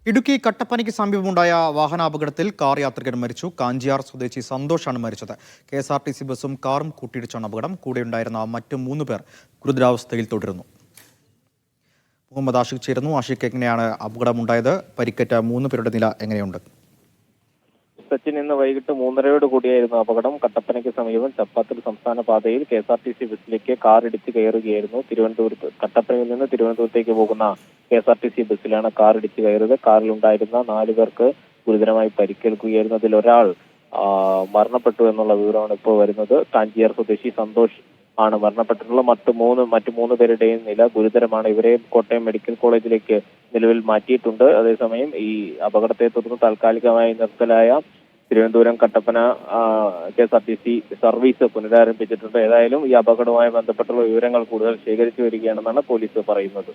ഇടുക്കി കട്ടപ്പനയ്ക്ക് സമീപമുണ്ടായ വാഹനാപകടത്തിൽ കാർ യാത്രികൻ മരിച്ചു. കാഞ്ചിയാർ സ്വദേശി സന്തോഷാണ് മരിച്ചത്. KSRTC ബസും കാറും കൂട്ടിയിടിച്ചാണ് അപകടം. കൂടെയുണ്ടായിരുന്ന മറ്റു 3 പേർ ഗുരുതരാവസ്ഥയിൽ തുടരുന്നു. മുഹമ്മദ് ആഷിഖ് ചേരുന്നു. ആഷിഖ്, എങ്ങനെയാണ് അപകടമുണ്ടായത്? പരിക്കേറ്റ 3 പേരുടെ നില എങ്ങനെയുണ്ട്? സച്ചിൻ, ഇന്ന് വൈകിട്ട് 3:30 കൂടിയായിരുന്നു അപകടം. കട്ടപ്പനയ്ക്ക് സമീപം ചപ്പാത്തിൽ സംസ്ഥാന പാതയിൽ KSRTC ബസ്സിലേക്ക് കാർ ഇടിച്ച് കയറുകയായിരുന്നു. കട്ടപ്പനയിൽ നിന്ന് തിരുവനന്തപുരത്തേക്ക് പോകുന്ന KSRTC ബസ്സിലാണ് കാർ ഇടിച്ച് കയറിയത്. കാറിലുണ്ടായിരുന്ന 4 പേർക്ക് ഗുരുതരമായി പരിക്കേൽക്കുകയായിരുന്നു. അതിൽ ഒരാൾ മരണപ്പെട്ടു എന്നുള്ള വിവരമാണ് ഇപ്പോൾ വരുന്നത്. കാഞ്ചിയാർ സ്വദേശി സന്തോഷ് ആണ് മരണപ്പെട്ടിട്ടുള്ളത്. മറ്റു മൂന്ന് പേരുടെയും നില ഗുരുതരമാണ്. ഇവരെ കോട്ടയം മെഡിക്കൽ കോളേജിലേക്ക് നിലവിൽ മാറ്റിയിട്ടുണ്ട്. അതേസമയം ഈ അപകടത്തെ തുടർന്ന് താൽക്കാലികമായി നിർത്തലായ തിരുവനന്തപുരം കട്ടപ്പന KSRTC സർവീസ് പുനരാരംഭിച്ചിട്ടുണ്ട്. ഏതായാലും ഈ അപകടവുമായി ബന്ധപ്പെട്ടുള്ള വിവരങ്ങൾ കൂടുതൽ ശേഖരിച്ചു വരികയാണെന്നാണ് പോലീസ് പറയുന്നത്.